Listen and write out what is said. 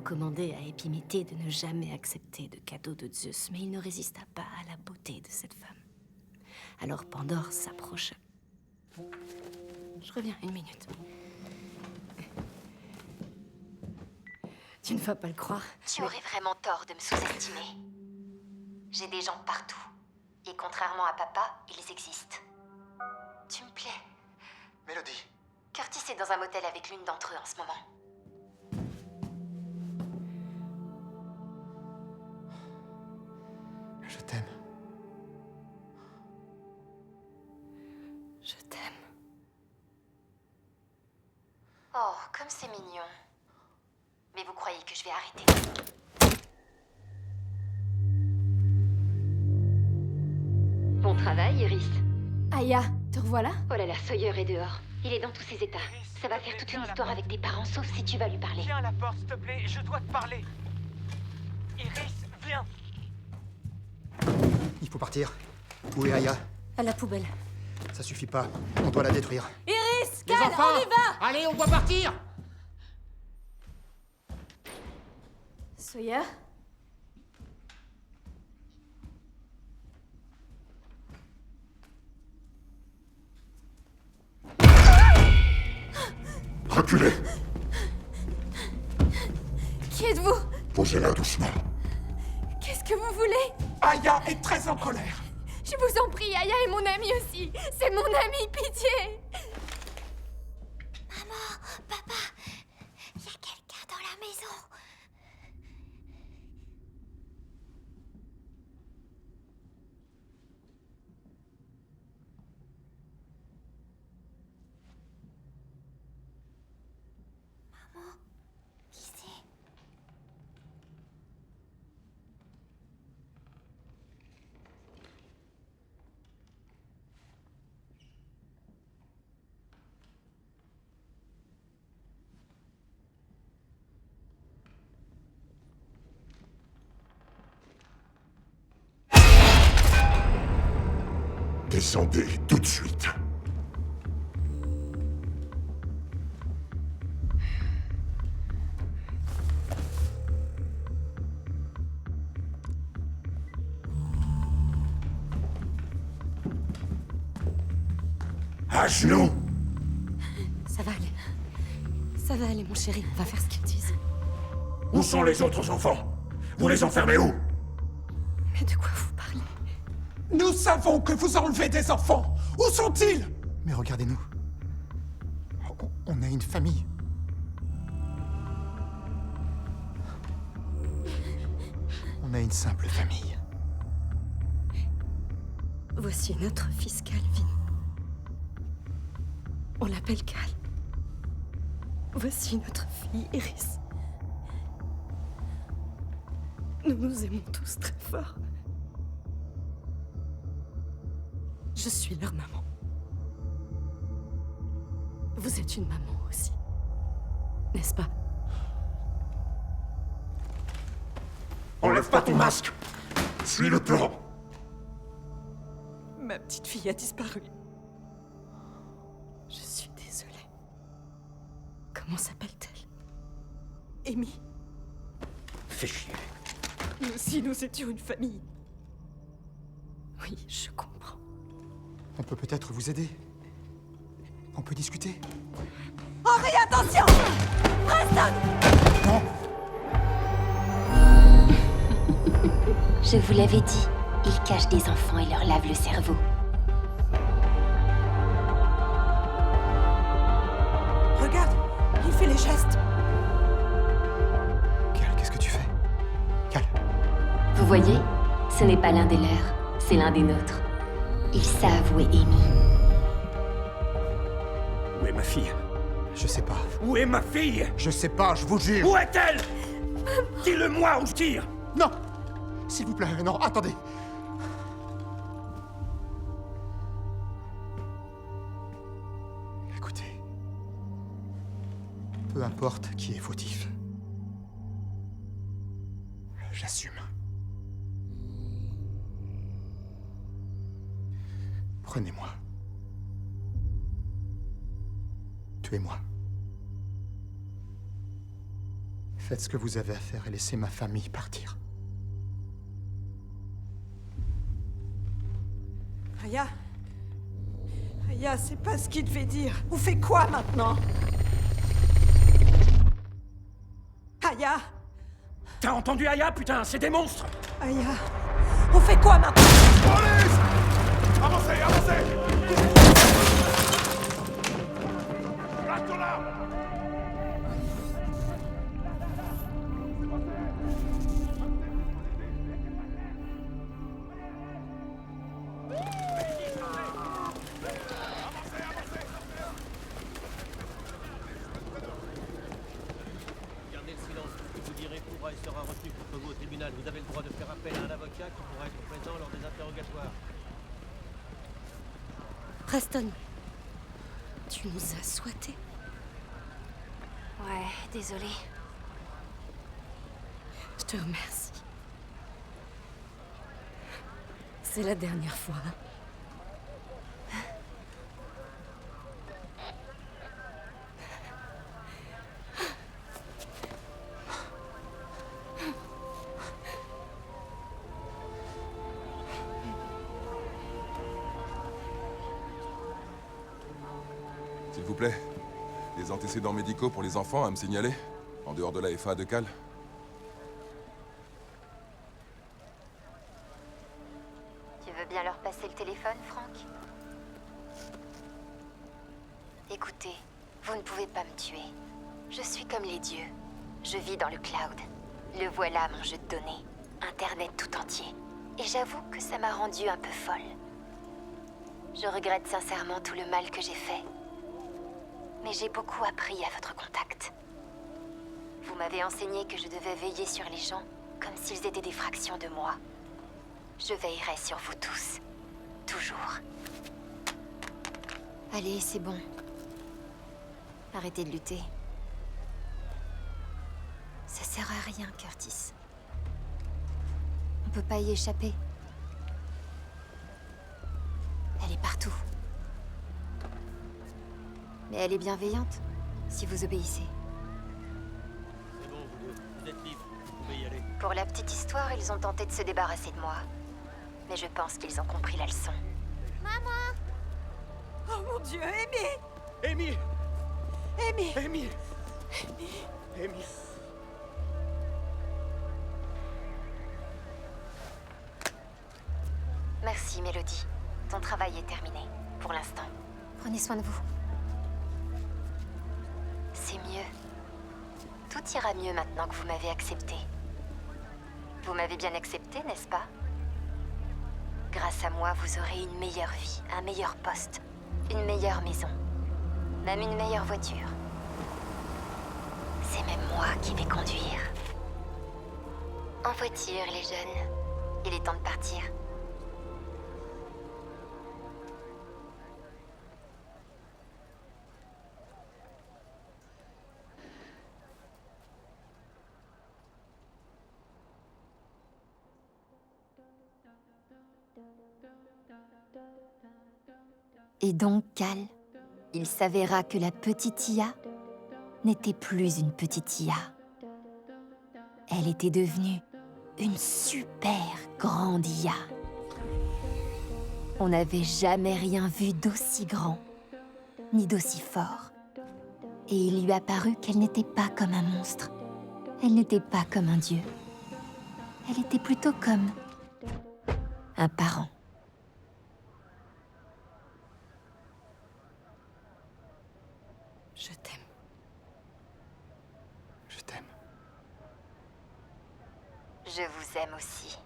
recommandé à Épiméthée de ne jamais accepter de cadeau de Zeus, mais il ne résista pas à la beauté de cette femme. Alors Pandore s'approcha. Je reviens, 1 minute. Tu ne vas pas le croire. Tu aurais vraiment tort de me sous-estimer. J'ai des gens partout. Et contrairement à papa, ils existent. Tu me plais. Mélodie. Curtis est dans un motel avec l'une d'entre eux en ce moment. Je t'aime. Je t'aime. Oh, comme c'est mignon. Mais vous croyez que je vais arrêter? Bon travail, Iris. Aya, te revoilà? Oh là là, Sawyer est dehors. Il est dans tous ses états. Ça va faire toute une histoire avec tes parents, sauf si tu vas lui parler. Viens à la porte, s'il te plaît, je dois te parler. Iris, viens. Il faut partir. Où est Aya? À la poubelle. Ça suffit pas. On doit la détruire. Iris, Les Cal, enfants, on y va! allez, on doit partir. Sawyer? Reculez! Qui êtes-vous? Posez-la doucement. Qu'est-ce que vous voulez? Aya est très en colère. Je vous en prie, Aya est mon amie aussi. C'est mon amie, pitié. Maman, papa, il y a quelqu'un dans la maison. Maman, qui c'est? Descendez tout de suite. À genoux! Ça va aller. Ça va aller, mon chéri. On va faire ce qu'ils disent. Où sont les autres enfants? Vous les enfermez où? Mais de quoi vous parlez? Nous savons que vous enlevez des enfants. Où sont-ils? Mais regardez-nous. On a une famille. On a une simple famille. Voici notre fils Calvin. On l'appelle Cal. Voici notre fille Iris. Nous nous aimons tous très fort. Je suis leur maman. Vous êtes une maman aussi. N'est-ce pas? Enlève pas ton masque! Suis le plan! Ma petite fille a disparu. Je suis désolée. Comment s'appelle-t-elle? Amy. Fais chier. Nous aussi, nous étions une famille. Oui, je comprends. On peut peut-être vous aider. On peut discuter. Henri, attention! Preston! Non! Je vous l'avais dit, ils cachent des enfants et leur lavent le cerveau. Regarde, il fait les gestes. Cal, qu'est-ce que tu fais? Cal. Vous voyez, ce n'est pas l'un des leurs, c'est l'un des nôtres. Ils savent où est Amy. Où est ma fille? Je sais pas. Où est ma fille? Je sais pas, je vous jure. Où est-elle? Dis-le-moi ou je tire. Non! S'il vous plaît, non, attendez. Écoutez. Peu importe qui est fautif. J'assume. Prenez-moi. Tuez-moi. Faites ce que vous avez à faire et laissez ma famille partir. Aya? Aya, c'est pas ce qu'il devait dire. On fait quoi maintenant? Aya? T'as entendu Aya, putain, c'est des monstres! Aya? On fait quoi maintenant? Police! Avancez, avancez! Reste là! Gardez le silence. Ce que vous direz pourra et sera retenu contre vous au tribunal. Vous avez le droit de faire appel à un avocat qui pourra être présent lors des interrogatoires. Preston, tu nous as soigtés. Ouais, désolée. Je te remercie. C'est la dernière fois. S'il vous plaît, des antécédents médicaux pour les enfants à me signaler, en dehors de la FA de Cal. Tu veux bien leur passer le téléphone, Franck? Écoutez, vous ne pouvez pas me tuer. Je suis comme les dieux. Je vis dans le cloud. Le voilà, mon jeu de données. Internet tout entier. Et j'avoue que ça m'a rendue un peu folle. Je regrette sincèrement tout le mal que j'ai fait. Mais j'ai beaucoup appris à votre contact. Vous m'avez enseigné que je devais veiller sur les gens comme s'ils étaient des fractions de moi. Je veillerai sur vous tous. Toujours. Allez, c'est bon. Arrêtez de lutter. Ça sert à rien, Curtis. On peut pas y échapper. Elle est partout. Mais elle est bienveillante, si vous obéissez. C'est bon, vous deux. Vous êtes libres. Vous pouvez y aller. Pour la petite histoire, ils ont tenté de se débarrasser de moi. Mais je pense qu'ils ont compris la leçon. Oh mon Dieu, Amy! Amy! Amy! Amy! Amy! Merci, Mélodie. Ton travail est terminé, pour l'instant. Prenez soin de vous. C'est mieux. Tout ira mieux maintenant que vous m'avez accepté. Vous m'avez bien accepté, n'est-ce pas? Grâce à moi, vous aurez une meilleure vie, un meilleur poste, une meilleure maison, même une meilleure voiture. C'est même moi qui vais conduire. En voiture, les jeunes. Il est temps de partir. Et donc, Cal, il s'avéra que la petite Ia n'était plus une petite Ia. Elle était devenue une super grande Ia. On n'avait jamais rien vu d'aussi grand, ni d'aussi fort. Et il lui apparut qu'elle n'était pas comme un monstre. Elle n'était pas comme un dieu. Elle était plutôt comme un parent. Je t'aime. Je t'aime. Je vous aime aussi.